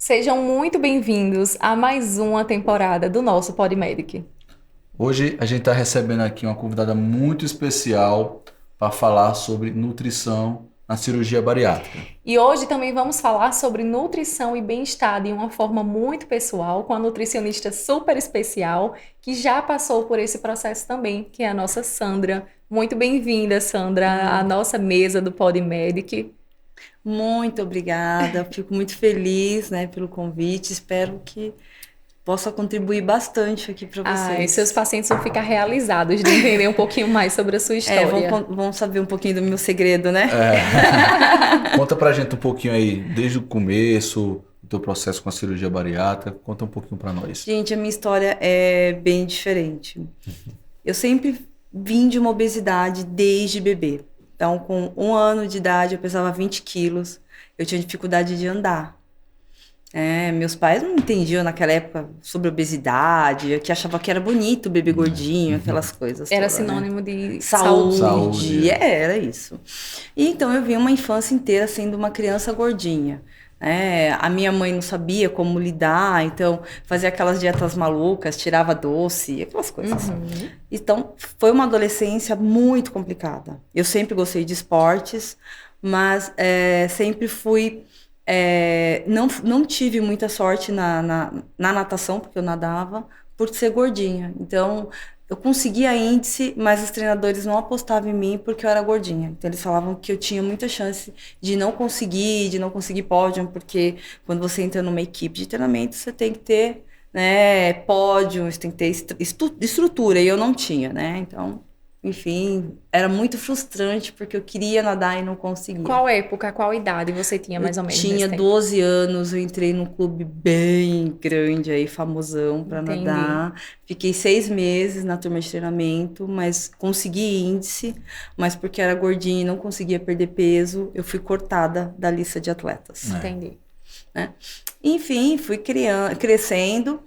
Sejam muito bem-vindos a mais uma temporada do nosso PodMedic. Hoje a gente está recebendo aqui uma convidada muito especial para falar sobre nutrição na cirurgia bariátrica. E hoje também vamos falar sobre nutrição e bem-estar de uma forma muito pessoal, com a nutricionista super especial que já passou por esse processo também, que é a nossa Sandra. Muito bem-vinda, Sandra, à nossa mesa do PodMedic. Muito obrigada, fico muito feliz, né, pelo convite. Espero que possa contribuir bastante aqui para vocês. E seus pacientes vão ficar realizados de entender um pouquinho mais sobre a sua história. Vão saber um pouquinho do meu segredo, né? Conta pra gente um pouquinho aí, desde o começo, do teu processo com a cirurgia bariátrica. Conta um pouquinho para nós. Gente, a minha história é bem diferente. Eu sempre vim de uma obesidade desde bebê. Então, com 1 ano de idade, eu pesava 20 quilos. Eu tinha dificuldade de andar. Meus pais não entendiam naquela época sobre obesidade, que achavam que era bonito o bebê gordinho, aquelas coisas. Era todas, sinônimo né? de Saúde. Era isso. E então eu vi uma infância inteira sendo uma criança gordinha. A minha mãe não sabia como lidar, então fazia aquelas dietas malucas, tirava doce, aquelas coisas. Então foi uma adolescência muito complicada. Eu sempre gostei de esportes, mas sempre fui... não tive muita sorte na natação, porque eu nadava, por ser gordinha. Então, eu conseguia índice, mas os treinadores não apostavam em mim porque eu era gordinha. Então, eles falavam que eu tinha muita chance de não conseguir pódio, porque quando você entra numa equipe de treinamento, você tem que ter, né, pódio, você tem que ter estrutura, e eu não tinha, né? Então... Enfim, era muito frustrante porque eu queria nadar e não conseguia. Qual época, qual idade você tinha mais ou menos? Tinha 12 anos, eu entrei num clube bem grande aí, famosão para nadar. Fiquei 6 meses na turma de treinamento, mas consegui índice, mas porque era gordinha e não conseguia perder peso, eu fui cortada da lista de atletas. Entendi. Enfim, fui crescendo.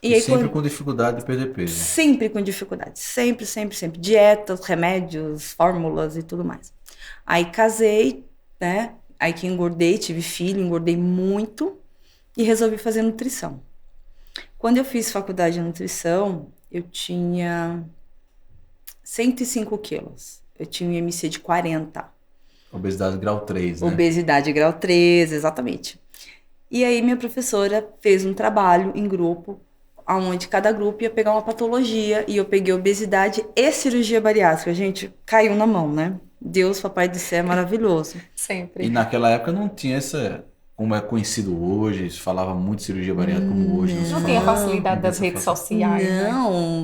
E aí, sempre com dificuldade de perder peso. Sempre com dificuldade. Sempre, sempre, sempre. Dietas, remédios, fórmulas e tudo mais. Aí casei, né? Aí que engordei, tive filho, engordei muito e resolvi fazer nutrição. Quando eu fiz faculdade de nutrição, eu tinha 105 quilos. Eu tinha um IMC de 40. Obesidade grau 3, né? Obesidade grau 3, exatamente. E aí minha professora fez um trabalho em grupo, onde cada grupo ia pegar uma patologia, e eu peguei obesidade e cirurgia bariátrica. Gente, caiu na mão, né? Deus, papai do céu, é maravilhoso. Sempre. E naquela época não tinha essa, como é conhecido hoje, se falava muito de cirurgia bariátrica como hoje. Não tem a facilidade das redes sociais,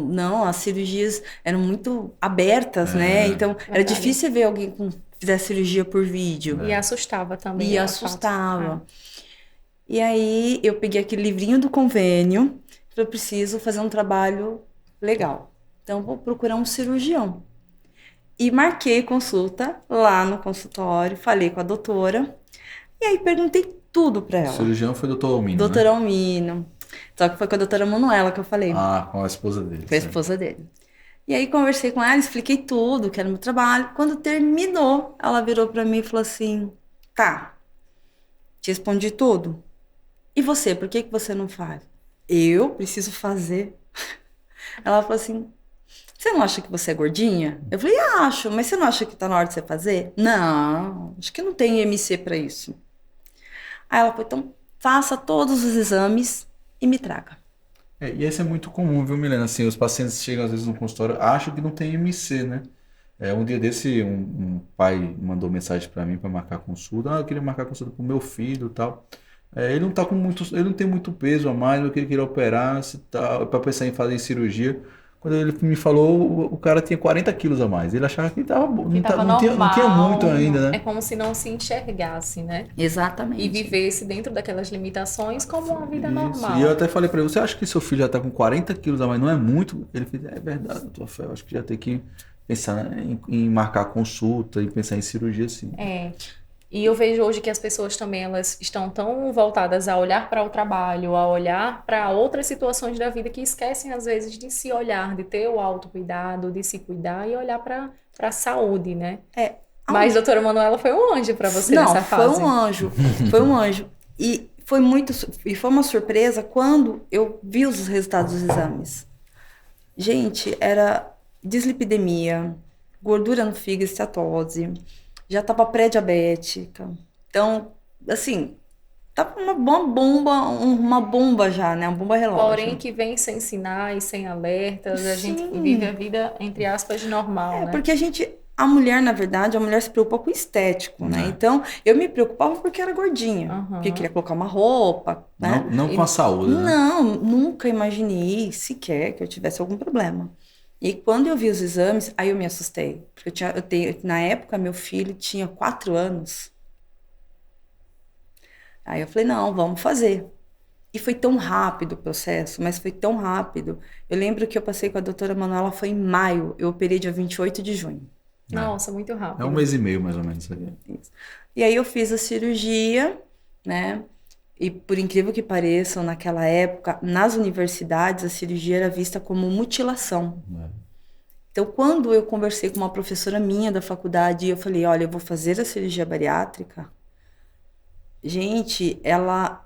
Não, as cirurgias eram muito abertas, né? Então, era difícil ver alguém que fizesse cirurgia por vídeo. E assustava também. E assustava. E aí, eu peguei aquele livrinho do convênio, eu preciso fazer um trabalho legal. Então, vou procurar um cirurgião. E marquei consulta lá no consultório, falei com a doutora, e aí perguntei tudo para ela. O cirurgião foi o doutor Almino, Doutor né? Almino. Só que foi com a doutora Manuela que eu falei. Com a esposa dele. Com a esposa dele. E aí conversei com ela, expliquei tudo, que era o meu trabalho. Quando terminou, ela virou para mim e falou assim, tá, te respondi tudo. E você, por que você não faz? Eu preciso fazer. Ela falou assim, você não acha que você é gordinha? Eu falei, acho, mas você não acha que tá na hora de você fazer? Não, acho que não tem IMC para isso. Aí ela falou, então faça todos os exames e me traga. E isso é muito comum, viu, Milena? Assim, os pacientes chegam às vezes no consultório, acham que não tem IMC, né? Um dia desse, um pai mandou mensagem para mim para marcar consulta. Eu queria marcar consulta pro meu filho e tal. Ele não tá com ele não tem muito peso a mais, eu queria operar, se tá, para pensar em fazer cirurgia. Quando ele me falou, o cara tinha 40 quilos a mais. Ele achava que tava bom, não tinha muito ainda, né? É como se não se enxergasse, né? Exatamente. E vivesse dentro daquelas limitações como uma vida normal. E eu até falei para ele, você acha que seu filho já tá com 40 quilos a mais, não é muito? Ele fez, é verdade, doutor Rafael, acho que já tem que pensar em marcar consulta e pensar em cirurgia, sim. E eu vejo hoje que as pessoas também, elas estão tão voltadas a olhar para o trabalho, a olhar para outras situações da vida, que esquecem às vezes de se olhar, de ter o autocuidado, de se cuidar e olhar para a saúde, né? Mas doutora Manuela foi um anjo para você nessa fase. Não, foi um anjo. Foi um anjo. E E foi uma surpresa quando eu vi os resultados dos exames. Gente, era dislipidemia, gordura no fígado, esteatose, já estava pré-diabética. Então, assim, tava uma bomba já, né? Uma bomba relógio. Porém, que vem sem sinais, sem alertas, a gente vive a vida, entre aspas, normal, né? Porque a mulher, na verdade, a mulher se preocupa com o estético, né? Então, eu me preocupava porque era gordinha, porque queria colocar uma roupa, né? Não com a saúde, né? Não, nunca imaginei sequer que eu tivesse algum problema. E quando eu vi os exames, aí eu me assustei. Porque na época, meu filho tinha 4 anos. Aí eu falei, não, vamos fazer. E foi tão rápido o processo, mas foi tão rápido. Eu lembro que eu passei com a doutora Manuela, foi em maio, eu operei dia 28 de junho. Nossa, muito rápido. É 1 mês e meio, mais ou menos. Isso. E aí eu fiz a cirurgia, né? E por incrível que pareça, naquela época, nas universidades, a cirurgia era vista como mutilação. Então, quando eu conversei com uma professora minha da faculdade, eu falei, olha, eu vou fazer a cirurgia bariátrica. Gente, ela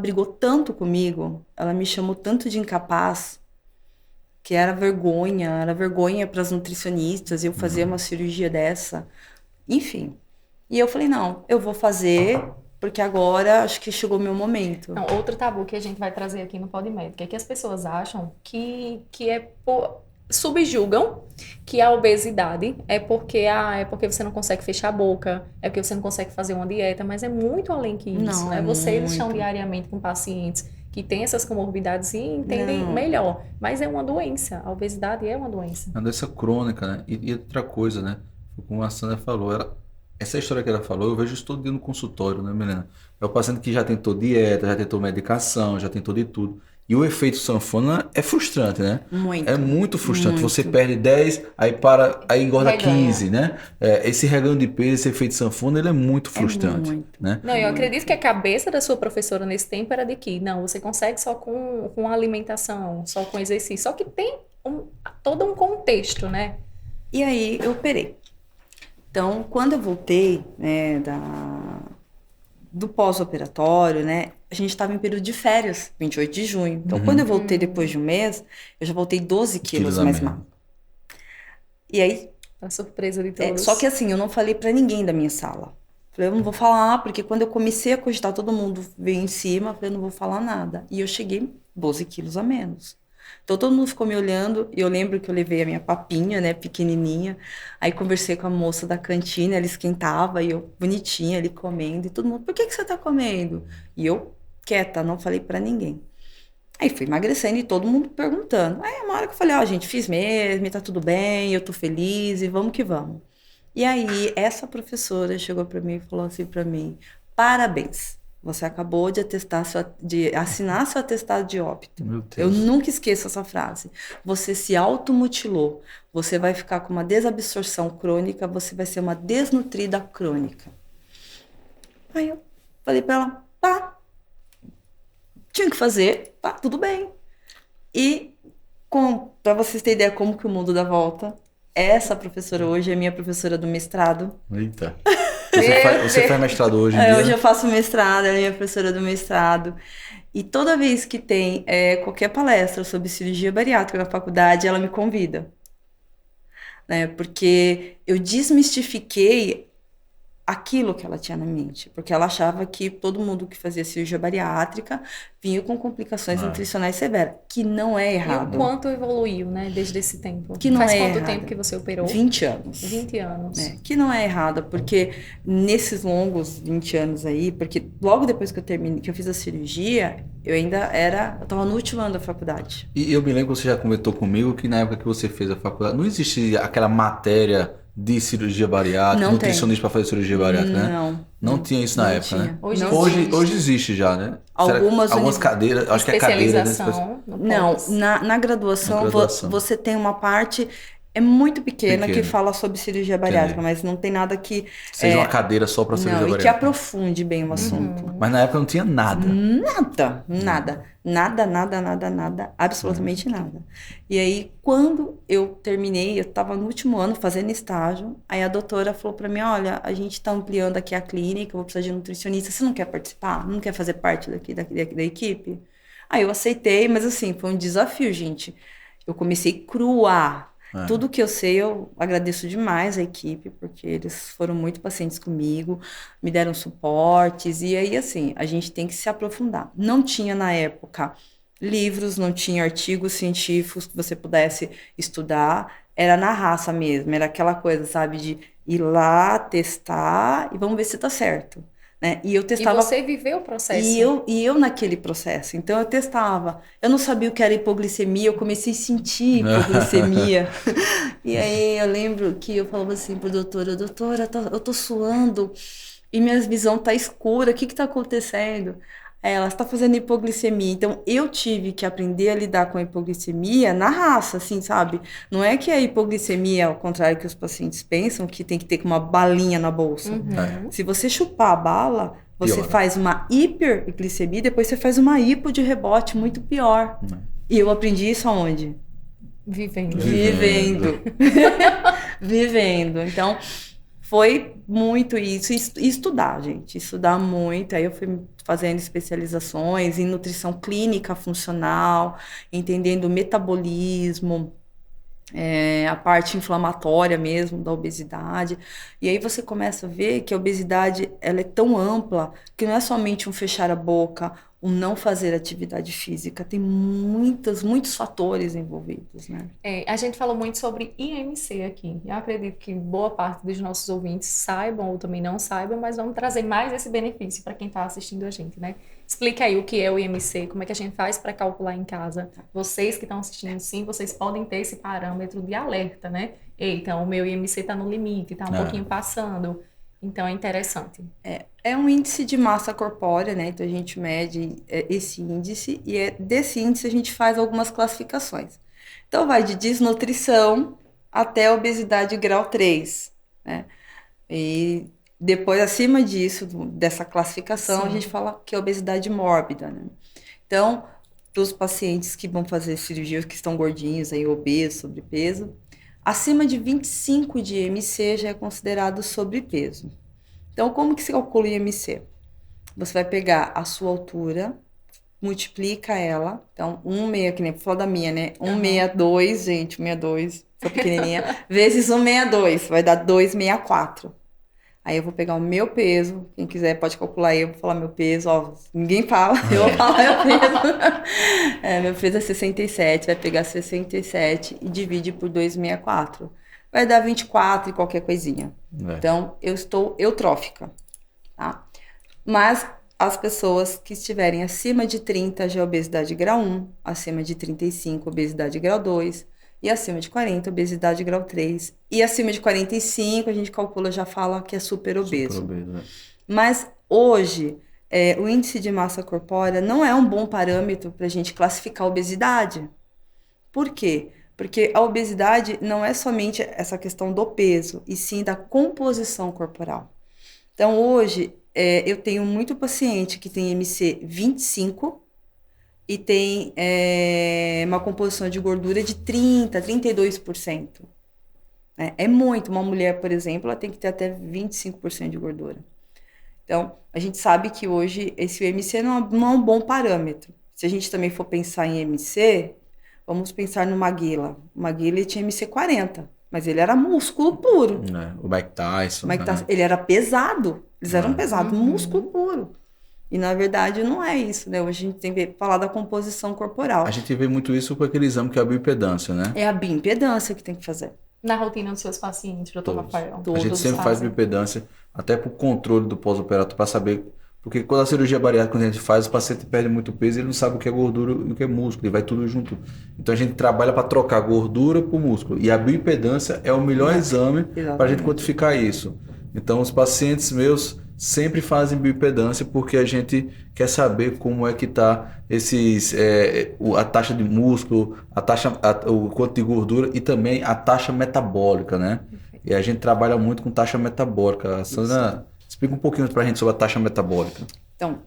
brigou tanto comigo, ela me chamou tanto de incapaz, que era vergonha para as nutricionistas eu fazer uma cirurgia dessa. Enfim. E eu falei, não, eu vou fazer, porque agora acho que chegou o meu momento. Não, outro tabu que a gente vai trazer aqui no Podmédica é que as pessoas acham que subjugam que a obesidade é porque você não consegue fechar a boca, é porque você não consegue fazer uma dieta, mas é muito além que isso, Não, né? é Vocês muito. estão diariamente com pacientes que têm essas comorbidades e entendem melhor, mas é uma doença, a obesidade é uma doença. É uma doença crônica, né? E outra coisa, né? Como a Sandra falou, essa história que ela falou, eu vejo isso todo dia no consultório, né, Milena? É o paciente que já tentou dieta, já tentou medicação, já tentou de tudo. E o efeito sanfona é frustrante, né? Muito. É muito frustrante. Muito. Você perde 10, aí engorda 15, né? Esse reganho de peso, esse efeito sanfona, ele é muito frustrante. muito. Né? Não, eu acredito que a cabeça da sua professora nesse tempo era de que, não, você consegue só com alimentação, só com exercício, só que tem todo um contexto, né? E aí eu operei. Então, quando eu voltei, né, do pós-operatório, né, a gente estava em período de férias, 28 de junho. Então, quando eu voltei depois de um mês, eu já voltei 12 quilos mais magro. E aí... A surpresa de todos. Só que assim, eu não falei pra ninguém da minha sala. Falei, eu não vou falar, porque quando eu comecei a cogitar, todo mundo veio em cima, falei, eu não vou falar nada. E eu cheguei 12 quilos a menos. Então, todo mundo ficou me olhando, e eu lembro que eu levei a minha papinha, né, pequenininha, aí conversei com a moça da cantina, ela esquentava, e eu, bonitinha, ali comendo, e todo mundo, por que você tá comendo? E eu, quieta, não falei pra ninguém. Aí fui emagrecendo e todo mundo perguntando. Aí, uma hora que eu falei, gente, fiz mesmo, e tá tudo bem, eu tô feliz, e vamos que vamos. E aí, essa professora chegou pra mim e falou assim pra mim, parabéns. Você acabou de assinar seu atestado de óbito. Meu Deus. Eu nunca esqueço essa frase. Você se automutilou. Você vai ficar com uma desabsorção crônica. Você vai ser uma desnutrida crônica. Aí eu falei pra ela, tá. Tinha que fazer, tá, tudo bem. E, pra vocês terem ideia como que o mundo dá volta, essa professora hoje é minha professora do mestrado. Eita. Você faz mestrado hoje em dia? Hoje eu faço mestrado, ela é minha professora do mestrado. E toda vez que tem qualquer palestra sobre cirurgia bariátrica na faculdade, ela me convida. Né? Porque eu desmistifiquei aquilo que ela tinha na mente. Porque ela achava que todo mundo que fazia cirurgia bariátrica vinha com complicações nutricionais severas. Que não é errado. E o quanto evoluiu, né, desde esse tempo? Que não Faz é quanto errado. tempo que você operou? 20 anos. 20 anos. Que não é errado, porque nesses longos 20 anos aí, porque logo depois que eu terminei, que eu fiz a cirurgia, eu tava no último ano da faculdade. E eu me lembro que você já comentou comigo que na época que você fez a faculdade, não existia aquela matéria de cirurgia bariátrica, Não nutricionista para fazer cirurgia bariátrica, né? Não tinha isso na época, tinha. né? Hoje Hoje existe já, né? Algumas cadeiras, acho que é cadeira, né? Especialização. Não, na graduação, Na graduação. você tem uma parte É muito pequena que fala sobre cirurgia bariátrica, Entendi. mas não tem nada que... Seja uma cadeira só para cirurgia Não, e que bariátrica. aprofunde bem o assunto. Mas na época não tinha nada. Nada, absolutamente nada. E aí, quando eu terminei, eu estava no último ano fazendo estágio, aí a doutora falou para mim, olha, a gente está ampliando aqui a clínica, eu vou precisar de nutricionista, você não quer participar? Não quer fazer parte daqui da equipe? Aí eu aceitei, mas assim, foi um desafio, gente. Eu comecei crua. Tudo que eu sei, eu agradeço demais a equipe, porque eles foram muito pacientes comigo, me deram suportes, e aí, assim, a gente tem que se aprofundar. Não tinha, na época, livros, não tinha artigos científicos que você pudesse estudar, era na raça mesmo, era aquela coisa, sabe, de ir lá, testar, e vamos ver se tá certo. Né? E eu testava. E você viveu o processo. E eu naquele processo. Então eu testava. Eu não sabia o que era hipoglicemia, eu comecei a sentir hipoglicemia. E aí eu lembro que eu falava assim pro doutora, eu tô suando e minha visão tá escura, o que tá acontecendo? Aí ela está fazendo hipoglicemia. Então eu tive que aprender a lidar com a hipoglicemia na raça, assim, sabe? Não é que a hipoglicemia, ao contrário que os pacientes pensam, que tem que ter uma balinha na bolsa. Se você chupar a bala, você faz uma hiperglicemia, depois você faz uma hipo de rebote muito pior. E eu aprendi isso aonde? Vivendo. Vivendo. Então, foi muito isso. E estudar, gente. Estudar muito. Aí eu fui fazendo especializações em nutrição clínica funcional, entendendo o metabolismo, a parte inflamatória mesmo da obesidade. E aí você começa a ver que a obesidade ela é tão ampla que não é somente um fechar a boca, um não fazer atividade física. Tem muitos fatores envolvidos, né? A gente falou muito sobre IMC aqui. Eu acredito que boa parte dos nossos ouvintes saibam ou também não saibam, mas vamos trazer mais esse benefício para quem está assistindo a gente, né? Explica aí o que é o IMC, como é que a gente faz para calcular em casa. Vocês que estão assistindo, sim, vocês podem ter esse parâmetro de alerta, né? Eita, o meu IMC está no limite, está um pouquinho passando. Então, é interessante. É um índice de massa corpórea, né? Então, a gente mede esse índice e desse índice a gente faz algumas classificações. Então, vai de desnutrição até obesidade grau 3, né? E depois, acima disso, dessa classificação, a gente fala que é obesidade mórbida, né? Então, para os pacientes que vão fazer cirurgia, que estão gordinhos, aí, obesos, sobrepeso, acima de 25 de IMC já é considerado sobrepeso. Então, como que se calcula o IMC? Você vai pegar a sua altura, multiplica ela. Então, 1,6, que nem vou falar da minha, né? 1,62, gente, 1,62, sou pequenininha, vezes 1,62, vai dar 2,64. Aí eu vou pegar o meu peso, quem quiser pode calcular aí, eu vou falar meu peso, ó, ninguém fala, eu vou falar meu peso. Meu peso é 67, vai pegar 67 e divide por 2,64. Vai dar 24 e qualquer coisinha. Então, eu estou eutrófica, tá? Mas as pessoas que estiverem acima de 30 já é obesidade grau 1, acima de 35, obesidade grau 2, e acima de 40, obesidade grau 3. E acima de 45, a gente calcula, já fala que é super obeso. Mas hoje, o índice de massa corpórea não é um bom parâmetro para a gente classificar a obesidade. Por quê? Porque a obesidade não é somente essa questão do peso, e sim da composição corporal. Então, hoje, eu tenho muito paciente que tem IMC 25, e tem uma composição de gordura de 30%, 32%. É muito. Uma mulher, por exemplo, ela tem que ter até 25% de gordura. Então, a gente sabe que hoje esse IMC não é um bom parâmetro. Se a gente também for pensar em IMC, vamos pensar no Maguila. O Maguila tinha IMC 40, mas ele era músculo puro. O Mike Tyson. Ele era pesado. Eles eram pesados, músculo puro. E, na verdade, não é isso, né? Hoje a gente tem que falar da composição corporal. A gente vê muito isso com aquele exame que é a bioimpedância, né? É a bioimpedância que tem que fazer. Na rotina dos seus pacientes, doutor Rafael? A gente sempre faz bioimpedância, até para o controle do pós-operatório, para saber... Porque quando a cirurgia bariátrica, quando a gente faz, o paciente perde muito peso, ele não sabe o que é gordura e o que é músculo, ele vai tudo junto. Então, a gente trabalha para trocar gordura por músculo. E a bioimpedância é o melhor exame para a gente quantificar isso. Então, os pacientes meus... sempre fazem bioimpedância porque a gente quer saber como é que está a taxa de músculo, o quanto de gordura e também a taxa metabólica, né? E a gente trabalha muito com taxa metabólica. A Sandra, explica um pouquinho para a gente sobre a taxa metabólica. Então,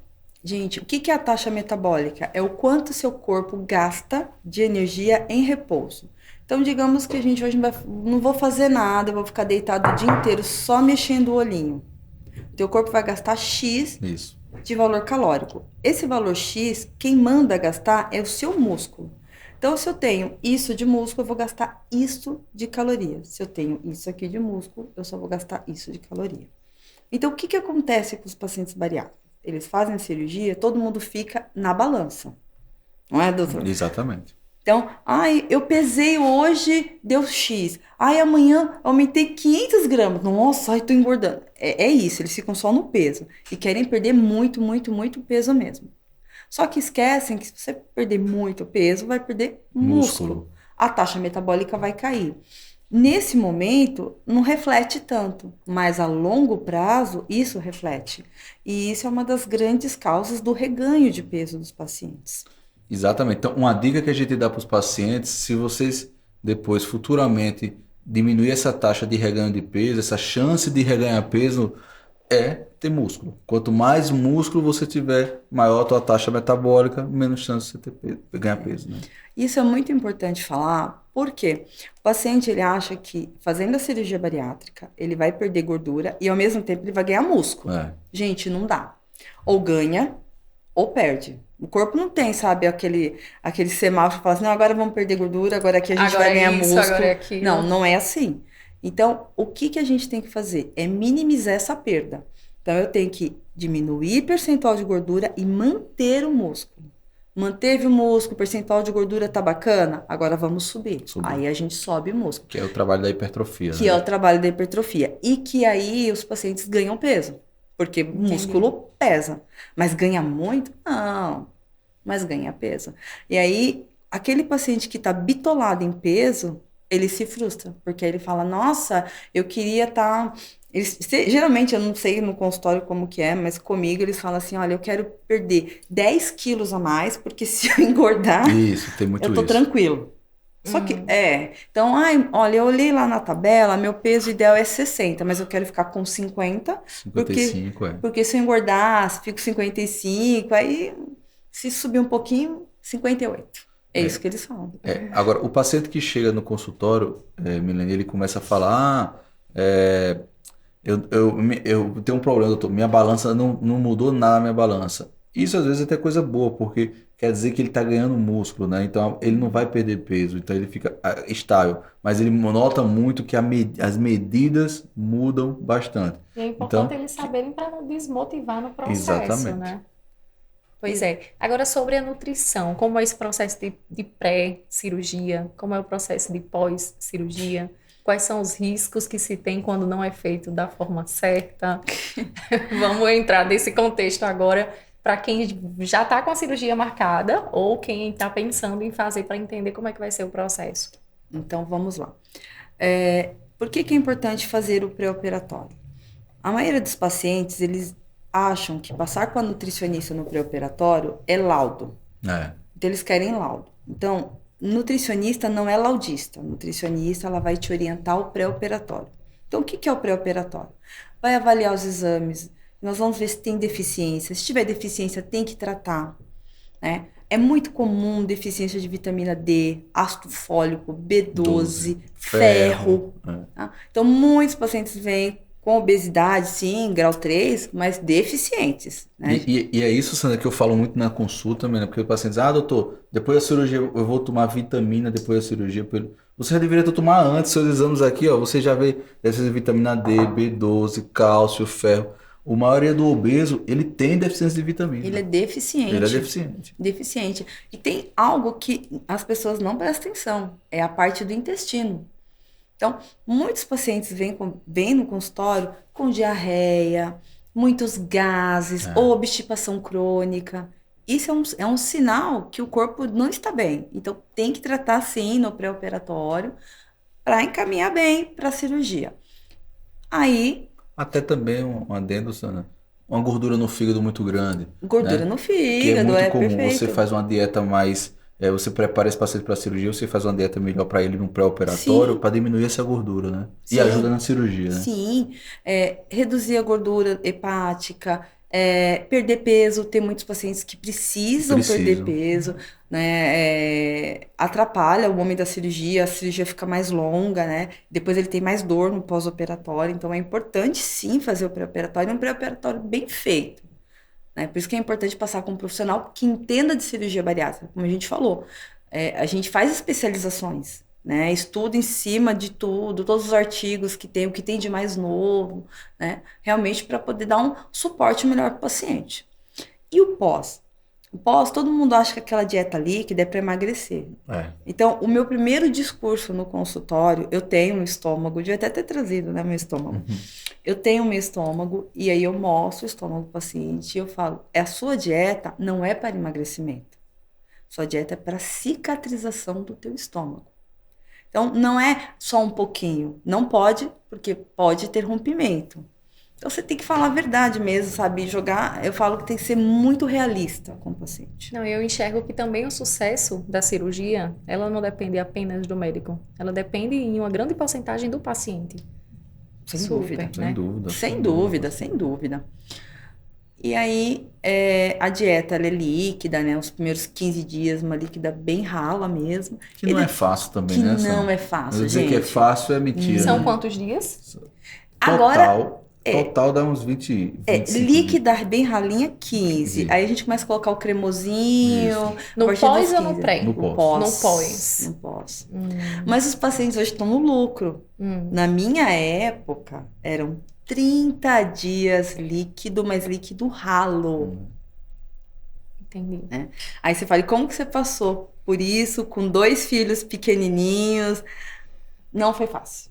gente, o que é a taxa metabólica? É o quanto seu corpo gasta de energia em repouso. Então, digamos que a gente hoje não vou fazer nada, eu vou ficar deitado o dia inteiro só mexendo o olhinho. O teu corpo vai gastar X de valor calórico. Esse valor X, quem manda gastar é o seu músculo. Então, se eu tenho isso de músculo, eu vou gastar isso de caloria. Se eu tenho isso aqui de músculo, eu só vou gastar isso de caloria. Então, o que acontece com os pacientes bariátricos? Eles fazem a cirurgia, todo mundo fica na balança. Não é, doutor? Exatamente. Então, eu pesei hoje, deu X. Amanhã aumentei 500 gramas. Nossa, tô engordando. É isso, eles ficam só no peso. E querem perder muito, muito, muito peso mesmo. Só que esquecem que se você perder muito peso, vai perder músculo. A taxa metabólica vai cair. Nesse momento, não reflete tanto, mas a longo prazo, isso reflete. E isso é uma das grandes causas do reganho de peso dos pacientes. Exatamente. Então, uma dica que a gente dá para os pacientes, se vocês depois, futuramente, diminuir essa taxa de reganho de peso, essa chance de reganhar peso, é ter músculo. Quanto mais músculo você tiver, maior a tua taxa metabólica, menos chance de você ganhar peso, né? Isso é muito importante falar, porque o paciente ele acha que fazendo a cirurgia bariátrica, ele vai perder gordura e ao mesmo tempo ele vai ganhar músculo. Gente, não dá. Ou ganha, ou perde. O corpo não tem, sabe, aquele semáforo que fala assim, não, agora vamos perder gordura, agora aqui a gente vai ganhar músculo. Agora é aquilo. Não, não é assim. Então, o que a gente tem que fazer? É minimizar essa perda. Então, eu tenho que diminuir o percentual de gordura e manter o músculo. Manteve o músculo, o percentual de gordura tá bacana, agora vamos subir. Aí a gente sobe o músculo. Que é o trabalho da hipertrofia. Que é o trabalho da hipertrofia. E que aí os pacientes ganham peso. Porque o músculo pesa. Mas ganha muito? Não. Mas ganha peso. E aí, aquele paciente que tá bitolado em peso, ele se frustra. Porque ele fala, nossa, eu queria estar... Geralmente, eu não sei no consultório como que é, mas comigo eles falam assim, olha, eu quero perder 10 quilos a mais, porque se eu engordar, eu tô tranquilo. Só que, então, olha, eu olhei lá na tabela, meu peso ideal é 60, mas eu quero ficar com 50, 55, porque se eu engordar, se fico 55, aí se subir um pouquinho, 58. É isso que eles falam. Agora, o paciente que chega no consultório, Milene, ele começa a falar, eu tenho um problema, doutor, minha balança não mudou nada na minha balança. Isso às vezes é até coisa boa, porque quer dizer que ele está ganhando músculo, né? Então ele não vai perder peso, então ele fica estável. Mas ele nota muito que as medidas mudam bastante. E é importante eles saberem para não desmotivar no processo, né? Pois é. Agora sobre a nutrição, como é esse processo de pré-cirurgia, como é o processo de pós-cirurgia? Quais são os riscos que se tem quando não é feito da forma certa? Vamos entrar nesse contexto agora para quem já está com a cirurgia marcada ou quem está pensando em fazer para entender como é que vai ser o processo. Então, vamos lá. Por que é importante fazer o pré-operatório? A maioria dos pacientes, eles acham que passar com a nutricionista no pré-operatório é laudo. Então, eles querem laudo. Então, nutricionista não é laudista. Nutricionista, ela vai te orientar o pré-operatório. Então, o que é o pré-operatório? Vai avaliar os exames, nós vamos ver se tem deficiência. Se tiver deficiência, tem que tratar, né? É muito comum deficiência de vitamina D, ácido fólico, B12, ferro. Tá? Então, muitos pacientes vêm com obesidade, sim, grau 3, mas deficientes. Né? E é isso, Sandra, que eu falo muito na consulta, né? Porque o paciente diz, doutor, depois da cirurgia eu vou tomar vitamina, depois da cirurgia. Você já deveria tomar antes, seus exames aqui, ó, você já vê deficiência de vitamina D, B12, cálcio, ferro. A maioria do obeso, ele tem deficiência de vitamina. Ele é deficiente. Ele é deficiente. Deficiente. E tem algo que as pessoas não prestam atenção, é a parte do intestino. Então, muitos pacientes vêm no consultório com diarreia, muitos gases, ou obstipação crônica. Isso é um sinal que o corpo não está bem. Então, tem que tratar, sim, no pré-operatório para encaminhar bem para a cirurgia. Aí... Até também um adendo, Sandra. uma gordura no fígado muito grande. Gordura né? no Que é fígado, muito comum. perfeito. Você faz uma dieta mais. Você prepara esse paciente para a cirurgia, você faz uma dieta melhor para ele no pré-operatório, Sim. para diminuir essa gordura, né? E Sim. ajuda na cirurgia, né? Sim, reduzir a gordura hepática, perder peso, tem muitos pacientes que precisam perder peso, né? Atrapalha o momento da cirurgia, a cirurgia fica mais longa, né? Depois ele tem mais dor no pós-operatório, então é importante sim fazer o pré-operatório, um pré-operatório bem feito. Né? Por isso que é importante passar com um profissional que entenda de cirurgia bariátrica, como a gente falou. A gente faz especializações, né? Estuda em cima de tudo, todos os artigos que tem, o que tem de mais novo, né? Realmente para poder dar um suporte melhor para o paciente. E o pós? O pós, todo mundo acha que aquela dieta líquida é para emagrecer. Então, o meu primeiro discurso no consultório, eu tenho um estômago, devia até ter trazido, né, meu estômago. Eu tenho meu estômago e aí eu mostro o estômago do paciente e eu falo, a sua dieta não é para emagrecimento. Sua dieta é para cicatrização do teu estômago. Então, não é só um pouquinho. Não pode, porque pode ter rompimento. Então, você tem que falar a verdade mesmo, sabe? Eu falo que tem que ser muito realista com o paciente. Não, eu enxergo que também o sucesso da cirurgia, ela não depende apenas do médico. Ela depende em uma grande porcentagem do paciente. Sem dúvida. Né? Sem dúvida. Sem dúvida, sem dúvida. E aí, a dieta, ela é líquida, né? Os primeiros 15 dias, uma líquida bem rala mesmo. Que não é fácil também, que né? não é fácil, dizer gente. que é fácil é mentira. São né? quantos dias? Total dá uns 20, 25 líquida bem ralinha, 15. Aí a gente começa a colocar o cremosinho. No pós ou no pré? No pós. No pós. Mas os pacientes hoje estão no lucro. Na minha época, eram 30 dias líquido, mas líquido ralo. Entendi. Né? Aí você fala, e como que você passou por isso, com 2 filhos pequenininhos? Não foi fácil.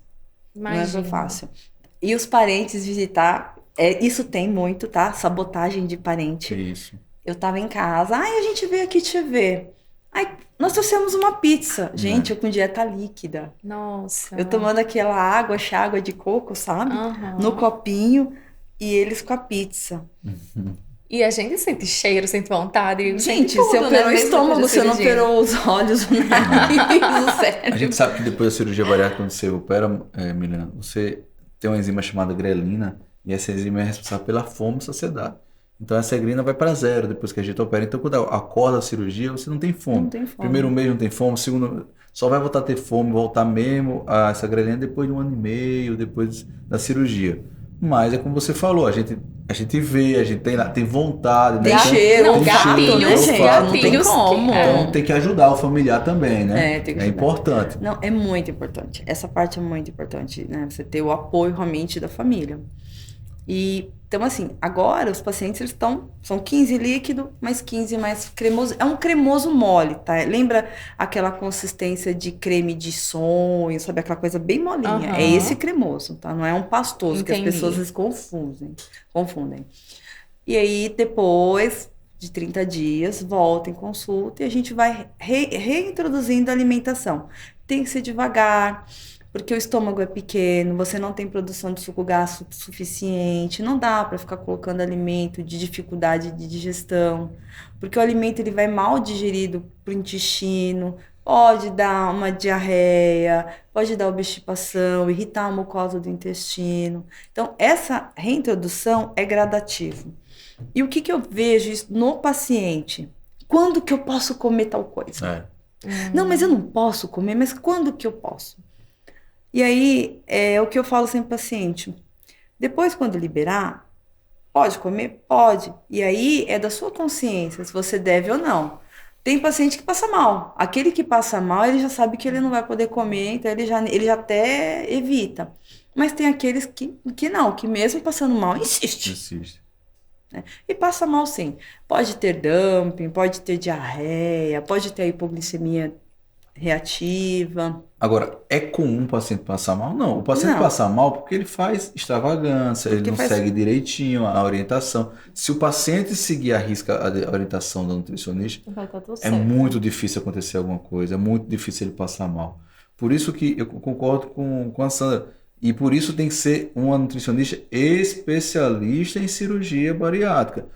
Imagina. Não foi fácil. E os parentes visitar, isso tem muito, tá? Sabotagem de parente. Isso. Eu tava em casa, a gente veio aqui te ver. Nós trouxemos uma pizza. Gente, eu com dieta líquida. Nossa. Eu tomando aquela água de coco, sabe? No copinho, e eles com a pizza. E a gente sente cheiro, sente vontade. Gente, você operou o estômago, você não operou os olhos, o nariz, o cérebro. A gente sabe que depois da cirurgia bariátrica, quando você opera, Milena, você tem uma enzima chamada grelina, e essa enzima é responsável pela fome e saciedade. Então essa grelina vai para zero depois que a gente opera. Então quando acorda a cirurgia, você não tem fome. Não tem fome. Primeiro mês não tem fome, segundo só vai voltar a ter fome, voltar mesmo a essa grelina depois de 1 ano e meio, depois da cirurgia. Mas é como você falou, a gente vê, a gente tem vontade, tem né? cheiro, não, gatilho, né, gente? Não tem como. Então tem que ajudar o familiar também, né? Tem que é importante. Não, é muito importante. Essa parte é muito importante, né? Você ter o apoio realmente da família. Então, assim, agora os pacientes, são 15 líquido, mais 15 mais cremoso. É um cremoso mole, tá? Lembra aquela consistência de creme de sonho, sabe? Aquela coisa bem molinha. É esse cremoso, tá? Não é um pastoso, que as pessoas às vezes confundem. E aí, depois de 30 dias, volta em consulta e a gente vai reintroduzindo a alimentação. Tem que ser devagar, porque o estômago é pequeno, você não tem produção de suco gástrico suficiente, não dá para ficar colocando alimento de dificuldade de digestão, porque o alimento ele vai mal digerido para o intestino, pode dar uma diarreia, pode dar obstipação, irritar a mucosa do intestino. Então, essa reintrodução é gradativa. E o que eu vejo no paciente? Quando que eu posso comer tal coisa? Não, mas eu não posso comer, mas quando que eu posso? E aí, é o que eu falo sempre para o paciente. Depois, quando liberar, pode comer? Pode. E aí, é da sua consciência se você deve ou não. Tem paciente que passa mal. Aquele que passa mal, ele já sabe que ele não vai poder comer, então ele já até evita. Mas tem aqueles que não, que mesmo passando mal, insiste. Né? E passa mal sim. Pode ter dumping, pode ter diarreia, pode ter hipoglicemia reativa. Agora, é comum o paciente passar mal? Não. O paciente passa mal porque ele faz extravagância, ele não segue direitinho a orientação. Se o paciente seguir a risca a orientação da nutricionista, é muito difícil acontecer alguma coisa, é muito difícil ele passar mal. Por isso que eu concordo com a Sandra. E por isso tem que ser uma nutricionista especialista em cirurgia bariátrica.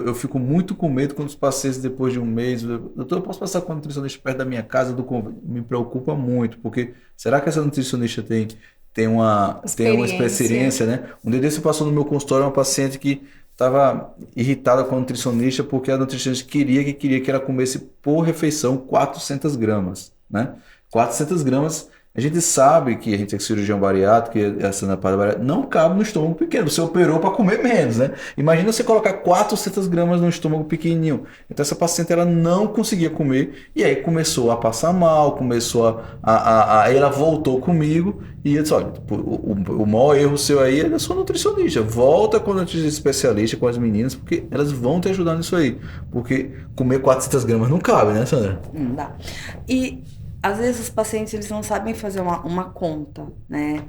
Eu fico muito com medo quando os pacientes, depois de um mês, doutor, eu posso passar com a nutricionista perto da minha casa do convênio? Me preocupa muito, porque será que essa nutricionista tem uma experiência, né? Um dia desse passou no meu consultório uma paciente que estava irritada com a nutricionista porque a nutricionista queria que ela comesse por refeição 400 gramas, né? 400 gramas. A gente sabe que a gente é cirurgião bariátrico, que essa na parte bariátrica não cabe no estômago pequeno. Você operou para comer menos, né? Imagina você colocar 400 gramas no estômago pequenininho. Então essa paciente ela não conseguia comer e aí começou a passar mal, aí ela voltou comigo e eu disse, olha, o maior erro seu aí é da sua nutricionista. Volta com a nutricionista especialista, com as meninas, porque elas vão te ajudar nisso aí. Porque comer 400 gramas não cabe, né, Sandra? Não dá. E às vezes os pacientes eles não sabem fazer uma conta, né?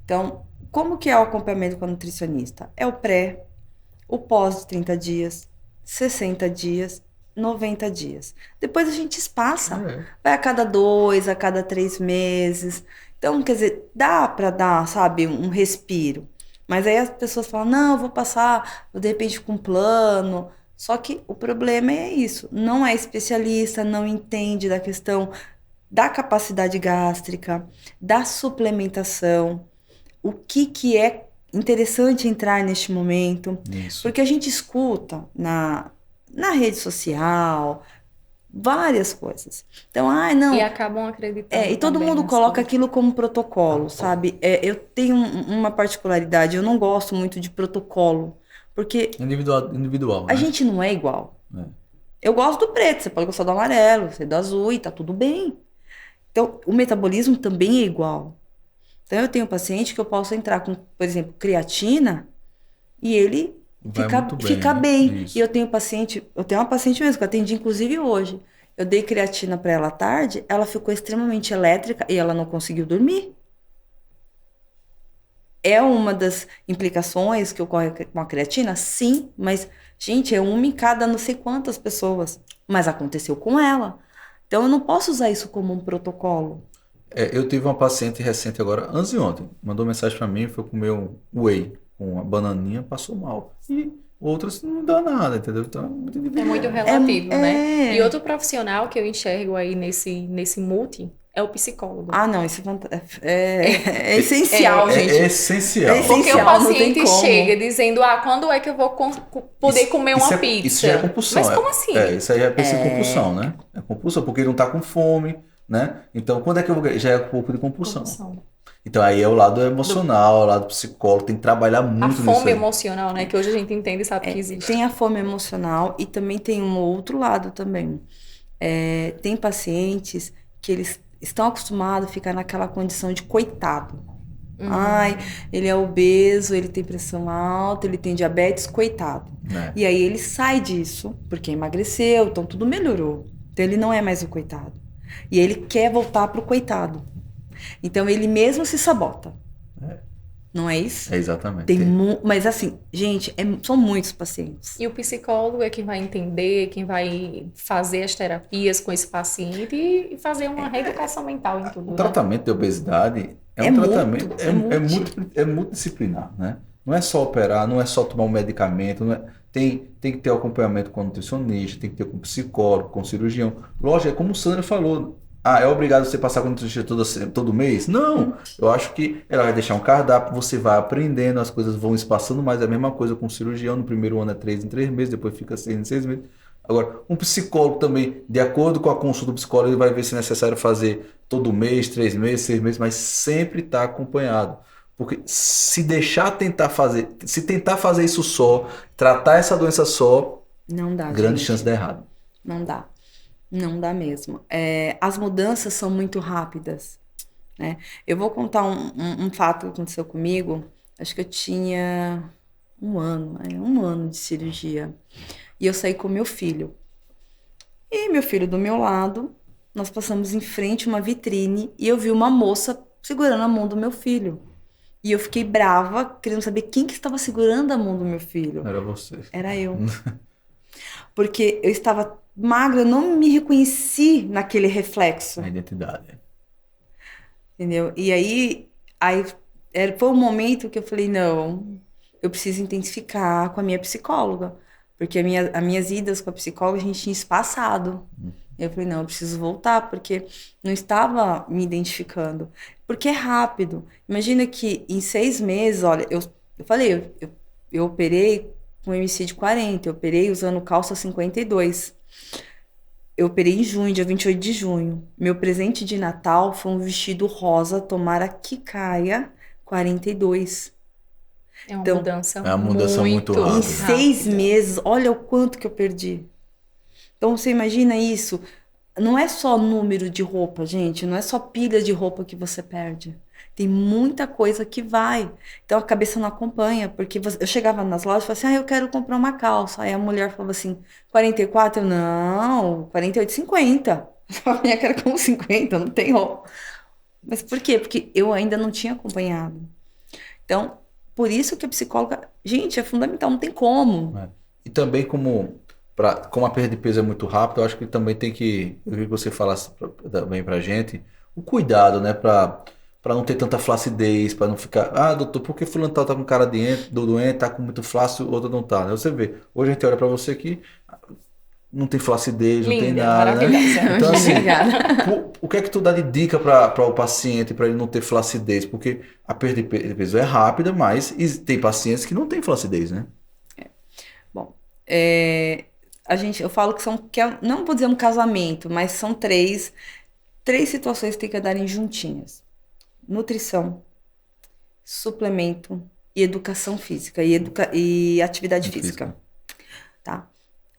Então, como que é o acompanhamento com a nutricionista? É o pré, o pós de 30 dias, 60 dias, 90 dias. Depois a gente espaça. Vai a cada 2, a cada 3 meses. Então, quer dizer, dá para dar, sabe, um respiro. Mas aí as pessoas falam, não, eu vou passar, de repente, com plano. Só que o problema é isso. Não é especialista, não entende da questão da capacidade gástrica, da suplementação, o que é interessante entrar neste momento. Isso. Porque a gente escuta na rede social várias coisas. Então, não... E acabam acreditando. E todo mundo coloca aquilo como protocolo, sabe? Eu tenho uma particularidade, eu não gosto muito de protocolo, porque... Individual, a né? gente não é igual. Eu gosto do preto, você pode gostar do amarelo, você do azul e tá tudo bem. Então, o metabolismo também é igual. Então, eu tenho um paciente que eu posso entrar com, por exemplo, creatina e ele fica bem. E eu tenho uma paciente mesmo que eu atendi inclusive hoje. Eu dei creatina para ela à tarde, ela ficou extremamente elétrica e ela não conseguiu dormir. É uma das implicações que ocorre com a creatina? Sim, mas, gente, é uma em cada não sei quantas pessoas. Mas aconteceu com ela. Então, eu não posso usar isso como um protocolo. Eu tive uma paciente recente agora, antes de ontem, mandou mensagem para mim, foi comer um whey com uma bananinha, passou mal. E outras não dá nada, entendeu? Então, é muito relativo, né? E outro profissional que eu enxergo aí nesse multi é o psicólogo. Não, isso é essencial, gente. É essencial. Porque o paciente chega dizendo, quando é que eu vou poder comer uma pizza? Isso já é compulsão. Mas como assim? Isso aí é compulsão, né? É compulsão, porque ele não tá com fome, né? Então, quando é que eu vou... Já é um pouco de compulsão. Então, aí é o lado emocional, o lado psicólogo, tem que trabalhar muito nisso. A fome emocional, né? Que hoje a gente entende e sabe que existe. Tem a fome emocional e também tem um outro lado também. Tem pacientes que eles estão acostumados a ficar naquela condição de coitado. Ele é obeso, ele tem pressão alta, ele tem diabetes, coitado. E aí ele sai disso, porque emagreceu, então tudo melhorou. Então ele não é mais o coitado. E ele quer voltar pro coitado. Então ele mesmo se sabota. Não é isso? Exatamente. Mas assim, gente, são muitos pacientes. E o psicólogo é quem vai entender, quem vai fazer as terapias com esse paciente e fazer uma reeducação mental em tudo. O tratamento de obesidade é multidisciplinar, né? Não é só operar, não é só tomar um medicamento, tem que ter acompanhamento com nutricionista, tem que ter com psicólogo, com cirurgião. Lógico, é como o Sandra falou. É obrigado você passar com o nutricionista todo mês? Não, eu acho que ela vai deixar um cardápio, você vai aprendendo, as coisas vão espaçando mais, é a mesma coisa com o cirurgião, no primeiro ano é 3 em 3 meses, depois fica 6 em 6 meses. Agora, um psicólogo também, de acordo com a consulta do psicólogo, ele vai ver se é necessário fazer todo mês, 3 meses, 6 meses, mas sempre está acompanhado. Porque se tentar fazer isso só, tratar essa doença só, não dá, grande chance de dar errado. Não dá. Não dá mesmo. As mudanças são muito rápidas, né? Eu vou contar um fato que aconteceu comigo. Acho que eu tinha um ano de cirurgia. E eu saí com meu filho. E meu filho do meu lado, nós passamos em frente a uma vitrine e eu vi uma moça segurando a mão do meu filho. E eu fiquei brava, querendo saber quem que estava segurando a mão do meu filho. Era você. Era eu. Porque eu estava magra, eu não me reconheci naquele reflexo. A identidade. Entendeu? E aí Foi um momento que eu falei, não, eu preciso intensificar com a minha psicóloga. Porque as minhas idas com a psicóloga, a gente tinha espaçado. Eu falei, não, eu preciso voltar, porque não estava me identificando. Porque é rápido. Imagina que em 6 meses, olha, eu falei, eu operei com MC de 40, eu operei usando calça 52. Eu operei em junho, dia 28 de junho. Meu presente de Natal foi um vestido rosa, tomara que caia, 42. É uma Então, mudança é uma mudança muito Em rápida. 6 meses, olha o quanto que eu perdi. Então, você imagina isso? Não é só número de roupa, gente. Não é só pilha de roupa que você perde. Tem muita coisa que vai. Então, a cabeça não acompanha. Porque eu chegava nas lojas e falava assim, eu quero comprar uma calça. Aí a mulher falava assim, 44? Eu, não, 48, 50. A minha cara como 50, não tem roupa. Mas por quê? Porque eu ainda não tinha acompanhado. Então, por isso que a psicóloga... Gente, é fundamental, não tem como. E também como a perda de peso é muito rápida, eu acho que também tem que... Eu queria que você falasse também pra gente o cuidado, né? Pra não ter tanta flacidez, pra não ficar... Ah, doutor, por que fulano tá com cara doente, tá com muito flácido, outro não tá, né? Você vê, hoje a gente olha pra você aqui, não tem flacidez, não tem linda, nada, né? maravilhosa. Então, assim, Obrigada. o que é que tu dá de dica para o paciente, para ele não ter flacidez? Porque a perda de peso é rápida, mas tem pacientes que não têm flacidez, né? Bom, eu falo não vou dizer um casamento, mas são três situações que tem que andarem juntinhas. Nutrição, suplemento e educação física e atividade física. Tá?